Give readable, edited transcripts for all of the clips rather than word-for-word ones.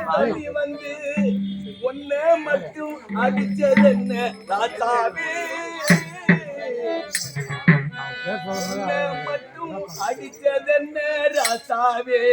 தள்ளி வந்து ஒன்ன மட்டும் அடிச்சது என்ன ராசாவே மட்டும் அடிச்சது என்ன ராசாவே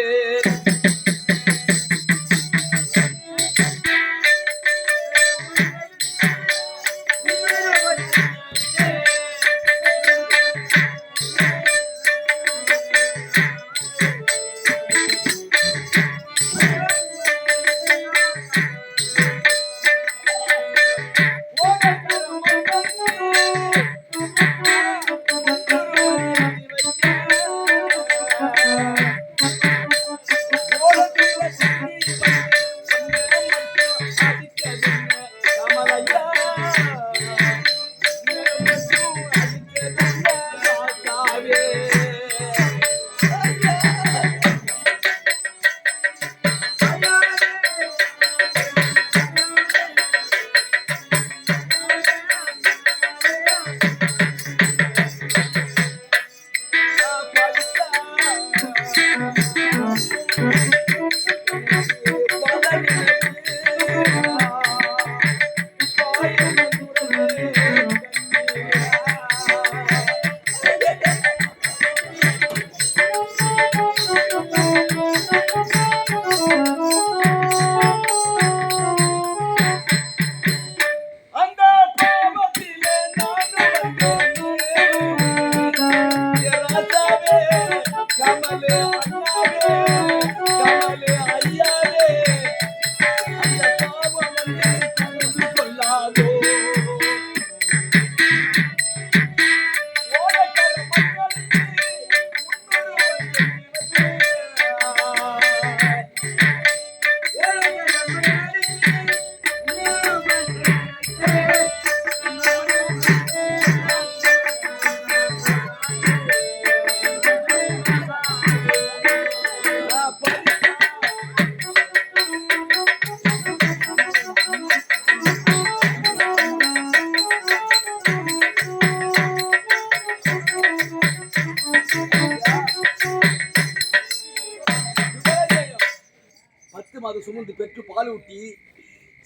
சுமந்து பெற்று பால் ஊட்டி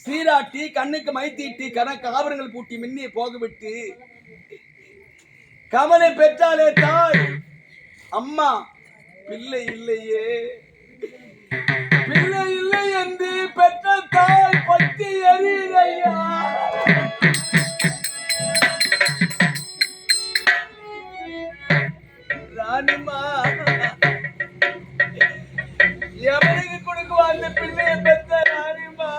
சீராட்டி கண்ணுக்கு மைத்தீட்டி கணக்கு ஆபரங்கள் பூட்டி மின்னியை போகவிட்டு கமலை பெற்றாலே தாய் அம்மா பிள்ளை இல்லையே பிள்ளை இல்லை என்று பெற்ற தாய் பத்தி எறியையா ராணிமா எவனுக்கு கொடுக்குவா அந்த பிள்ளையை பெற்ற ராணிமா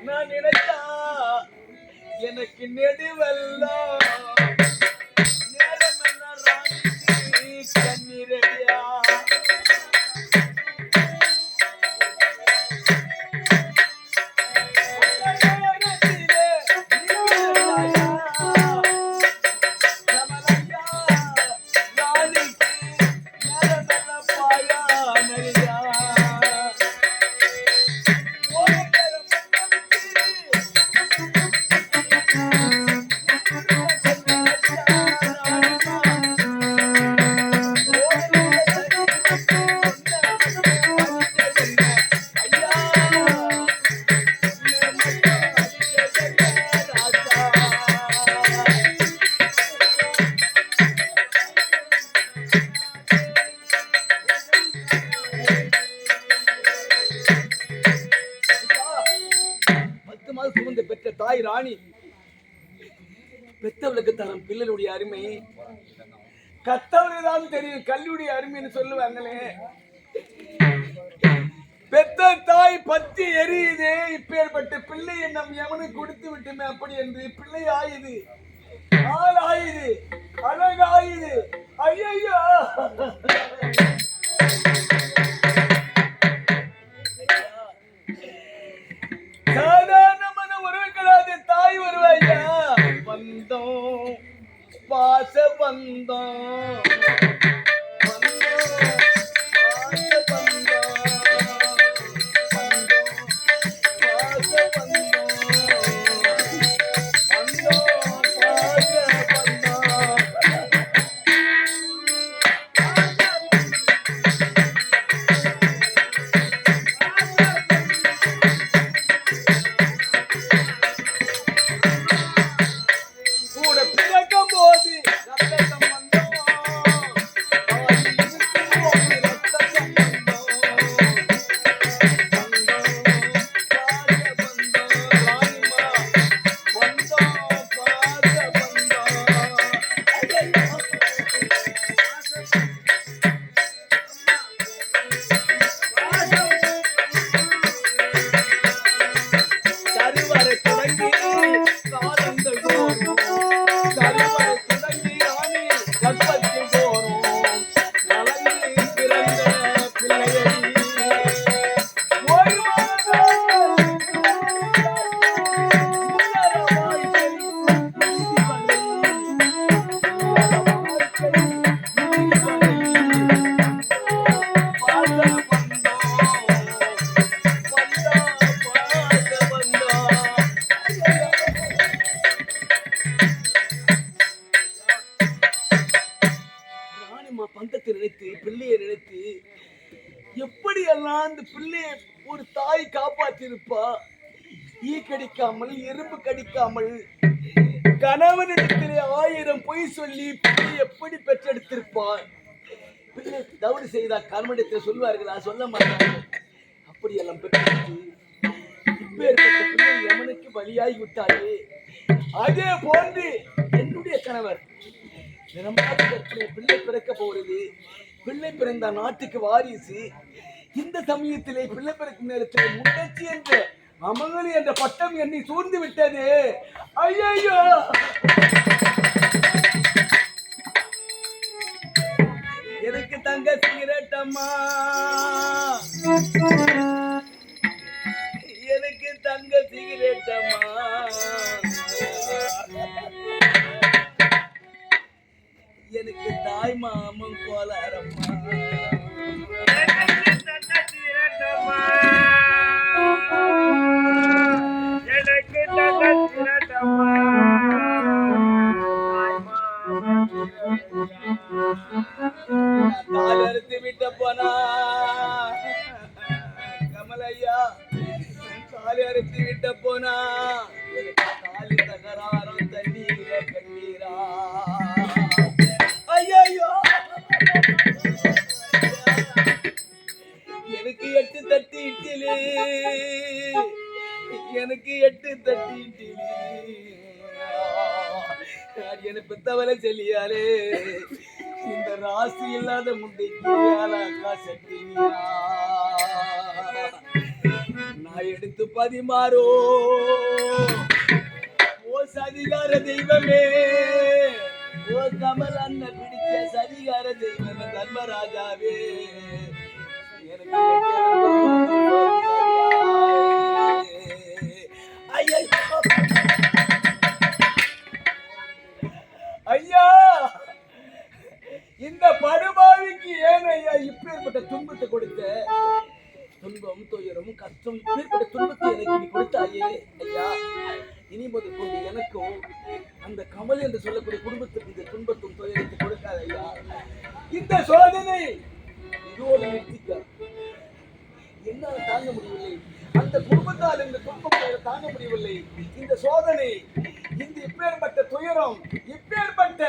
நான் நினைச்சா எனக்கு நெடுவெல்லாம் நேரமெல்லாம் ராணி கண்ணீரடியா சுமந்து பெற்ற தாய் ராணி பெத்தவளுக்கு தரும் பிள்ளைகளுடைய அருமை கத்தவளுக்கு தான் தெரியும் கல்வியுடைய அருமைன்னு சொல்லுவாங்களே. பெத்த தாய் பத்தி எரியுதே இப்பேற்பட்ட பிள்ளை நம் எவனுக்கு கொடுத்து விட்டுமே அப்படி என்று பிள்ளை ஆயுது ஆள் ஆயுது அழகாயுது ஐயோ சாதாரணமான உறவுகளாது தாய் வருவாயா வந்தோம் பாச வந்தோம் கருவறை தொடங்கி ராணி கற்பத்தில் போனோம் கலந்து பிறந்த பிள்ளையடி ஒரு பந்தத்தை நினைத்து பிள்ளையை நினைத்து எப்படி எல்லாம் அந்த பிள்ளையை ஒரு தாய் காப்பாற்றிருப்பா. ஈ கடிக்காமல் எறும்பு கடிக்காமல் கணவனிடத்திலே 1000 பொய் சொல்லி பிள்ளை எப்படி பெற்றெடுத்திருப்பார். பிள்ளை தவறு செய்தா கணவனிடத்தில் சொல்வார்களா? சொல்ல மாட்டார்கள். அப்படி எல்லாம் பெற்றெடுத்து இப்பேற்பட்ட பிள்ளை யமனுக்கு பலியாகி விட்டாயே. அதே போன்று என்னுடைய கணவர் பிள்ளை பிறக்க போறது. பிள்ளை பிறந்த நாட்டுக்கு வாரிசு. இந்த சமயத்திலே பிள்ளை பிறக்கும் நேரத்தில் முன்னச்சி என்ற அமங்கலி என்ற பட்டம் என்னை சூழ்ந்து விட்டது. ஐயோ, எனக்கு தங்க சிகரெட் அம்மா, எனக்கு தங்க சிகரெட் அம்மா, எனக்கு தாய் மாமன் கோளாரம்மா, எனக்கு தங்க சிகரெட் அம்மா, எனக்கு தங்க சிகரெட் அம்மா, தாய் அறுத்து விட்ட போனா கமலையா, காலி அறுத்து விட்ட போனா காலி தகராறும் தண்ணீர கண்ணீரா. ஐயோ, எனக்கு 8 தட்டி இட்டிலே, எனக்கு 8 தட்டி இட்டிலே, எனக்கு பெத்தவளை சொல்லியாலே இந்த ராசி இல்லாத முண்டைக்கு அழகா சட்டினியா நான் எடுத்து பதிமாறோ. ஓ சதிகார தெய்வமே, ஓ கமல் அண்ணன் பிடிச்ச சதிகார தெய்வமே, தர்மராஜாவே, எனக்கு ஐயா, இந்த படுபாவிக்கு ஏன் ஐயா இப்பேற்பட்ட துன்பத்தை கொடுத்த? துன்பம் துயரம் கஷ்டம் இப்பேற்பட்ட துன்பத்தை எனக்கு நீ கொடுத்தாயே ஐயா. இனி முதல் கொண்டு எனக்கும் அந்த கமல் என்று சொல்லக்கூடிய குடும்பத்துக்கு இந்த துன்பத்தும் துயரத்தை கொடுக்காத ஐயா. இந்த சோதனை இதோடு நிறுத்திக்க. என்னால் தாங்க முடியவில்லை. அந்த குடும்பத்தால் இந்த துன்பம் தாங்க முடியவில்லை. இந்த சோதனை, இந்த இப்பேற்பட்ட துயரம், இப்பேற்பட்ட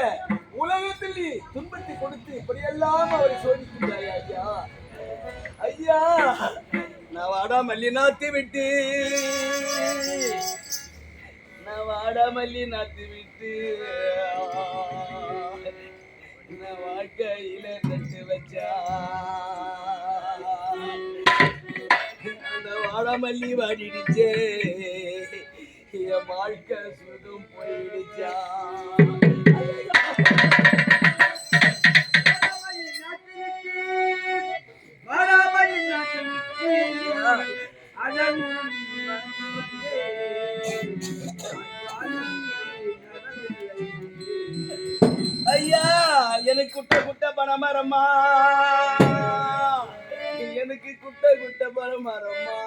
உலகத்தில் துன்பத்தை கொடுத்து இப்படியெல்லாம் அவரை சோதிக்கின்றாய் ஐயா. ஐயா, நான் வாடா மல்லி நாத்து விட்டு, நான் வாடா மல்லி நாத்து விட்டு, நான் வாழ்க்கையில நட்டு வச்சா அந்த வாடாமல்லி வாடிடுச்சே, என் வாழ்க்கை சுகம் போயிடுச்சா. ஐயா, எனக்கு குட்ட குட்ட பணமரம்மா, எனக்கு குட்ட குட்ட பணமரம்மா,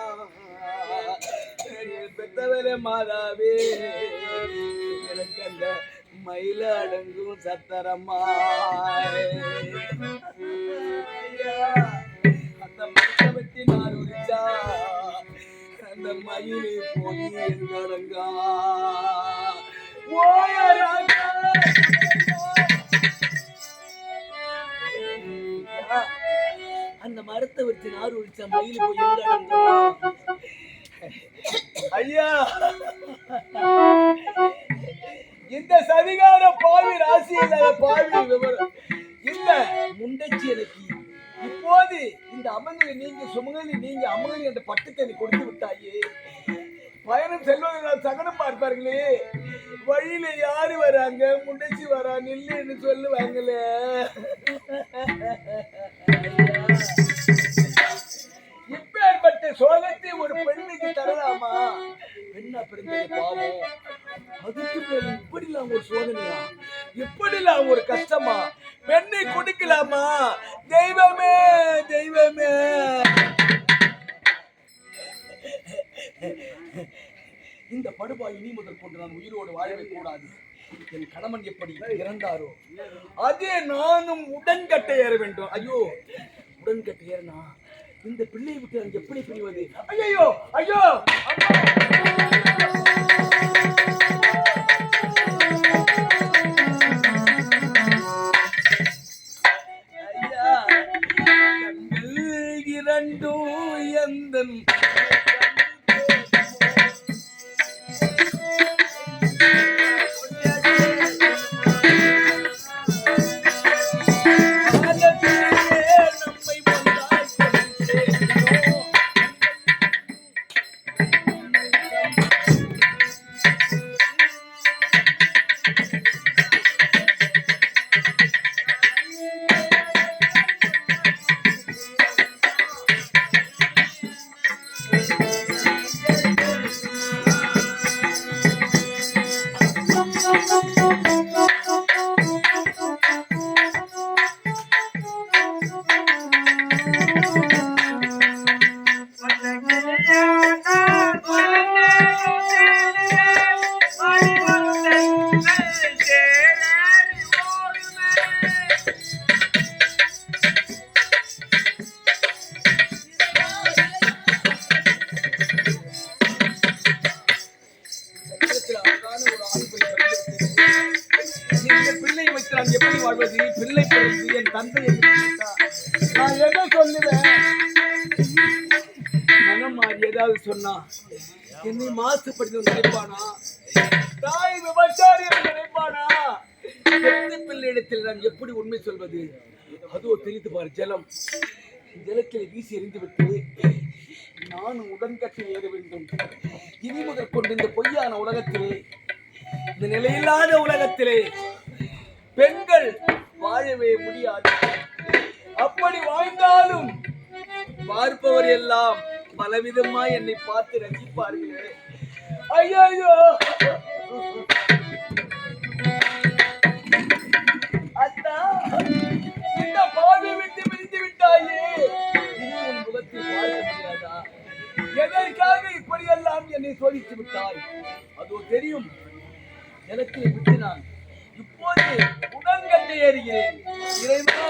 பெத்தவரே மாதாவே, எனக்கு அந்த மயில அடங்கும் சத்தரம்மா. அந்த மயிலை வச்சு நான் உரிச்சா அந்த மயிலை போய் எங்கடங்கா. அந்த மரத்தை வச்சு நார் உரிச்சா மயிலை போய் எங்கடங்கா. ஐயா, இந்த சதிகார பாவி ராசி இல்லாத பாவி விவரம் இல்ல முண்டச்சி எனக்கு இப்போது இந்த அமங்கலி நீங்க சுமங்கலி நீங்க அமங்கலி என்ற பட்டத்தை கொடுத்து விட்டாயே. பயணம் செல்வதனால் சகனம் பார்ப்பார்களே, வழியில யாரு வராங்க, முன்னேச்சி வரா, நில்லுன்னு சொல்லுவாங்களே. இப்பேற்பட்ட சோகத்தை ஒரு பெண்ணுக்கு தரலாமா? பெண்ணா பிறந்தது பாவம், அதுக்கு பேர் இப்படிலாம் ஒரு சோதனையா, இப்படிலாம் ஒரு கஷ்டமா? பெண்ணை கொடுக்கலாமா? தெய்வமே தெய்வமே, இந்த படுபாய் இனி முதல் கொண்டு நான் உயிரோடு வாழவே கூடாது. என் கணவன் எப்படி இறந்தாரோ அதே நானும் உடன்கட்டை ஏற வேண்டும். ஐயோ, உடன்கட்டை ஏறினா இந்த பிள்ளையை விட்டு நான் எப்படி பிரிவது? ஐயோ ஐயோ, இரண்டும் எந்தன் எப்படி வாழ்வது? பிள்ளை பிறந்து என் தந்தையை நான் என்ன சொல்லுவேன்? மனம் மாறி ஏதாவது சொன்னா என்னை மாசுபடுத்த நினைப்பானா? தாய் விபச்சாரி நினைப்பானா? பிள்ளை இடத்தில் நான் எப்படி உண்மை சொல்வது? அதோ தெரிந்து பாரு, ஜலம். ஜலத்தில் வீசி எறிந்து விட்டு நானும் உடன்கட்டை ஏற வேண்டும். இனி முதல் கொண்டு இந்த பொய்யான உலகத்திலே, இந்த நிலையில்லாத உலகத்திலே பெண்கள் வாழவே முடியாது. அப்படி வாழ்ந்தாலும் பார்ப்பவர் எல்லாம் பலவிதமா என்னை பார்த்து ரசிப்பார்கள். ஐயோ, அத்தா, இந்த பார்வை விட்டு பிரிந்து விட்டாயே, இனி உன் முகத்தில் பார்க்க முடியாதா? எதற்காக இப்படியெல்லாம் என்னை சோதித்து விட்டாய்? அதோ தெரியும், எனக்கு விட்டு நான் இப்போது உடன்கட்டை ஏறுகிறேன். இறைவா,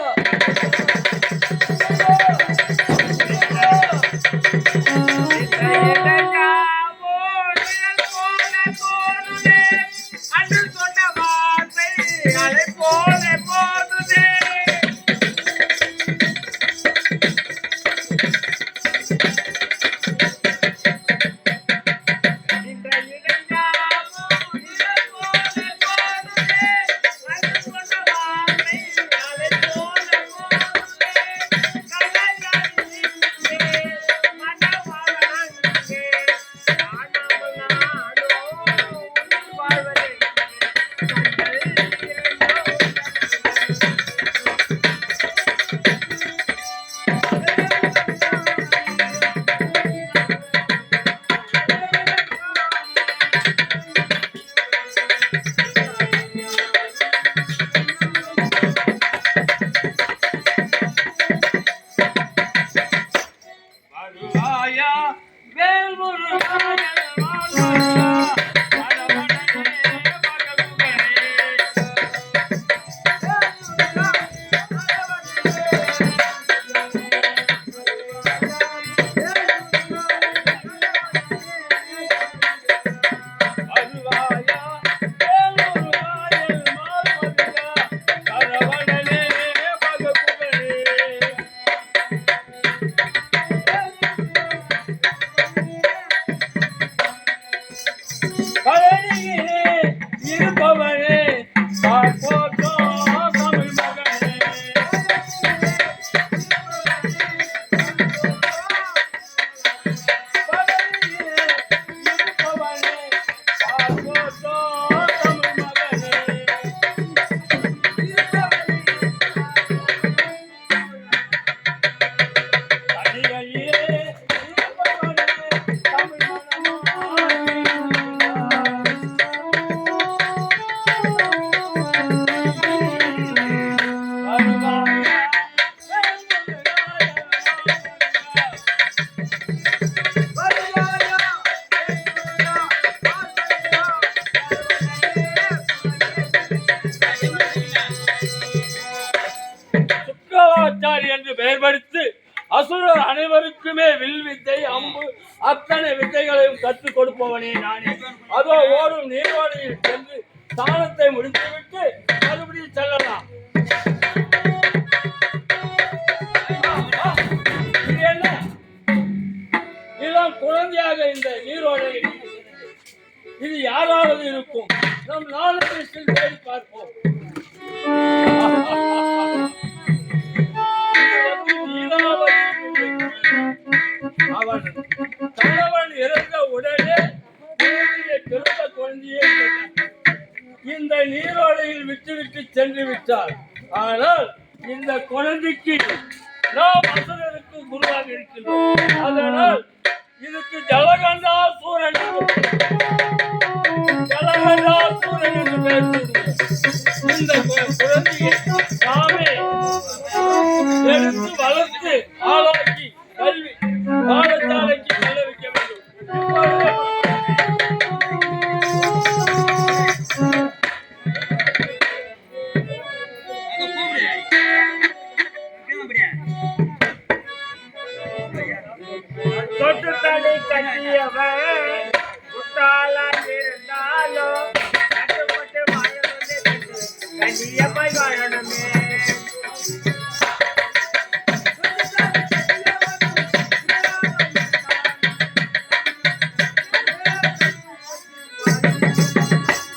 செய்பவனே நானே. அதோ ஓடும் நீரோடையில் சென்று ஸ்நானத்தை முடித்துவிட்டு மறுபடியும் செல்லலாம். இது என்ன இளம் குழந்தையாக இந்த நீரோடை? இது யாராவது இருக்கும். நம் நாளத்தில் தேடி பார்ப்போம். அவன் கணவன் இறந்த உடனே பிறந்த குழந்தையே இந்த நீரோடையில் விட்டுவிட்டு சென்று விட்டார். ஆனால் இந்த குழந்தைக்கு நாம் அசுரருக்கு குருவாக இருக்கின்றோம். அதனால் இதுக்கு ஜலகண்டா சூரன் என்று பேசுகிறோம். இந்த குழந்தையை நாமே எடுத்து வளர்த்து ஆளாக்கி கல்வி பாடசாலைக்கு செல்ல வைக்க வேண்டும். தொட்டுத்தலை கட்டியவன் குட்டாலா இருந்தாலும் கட்டுப்பட்டு வாழணுமே கண்ணியமாய் வாழணுமே.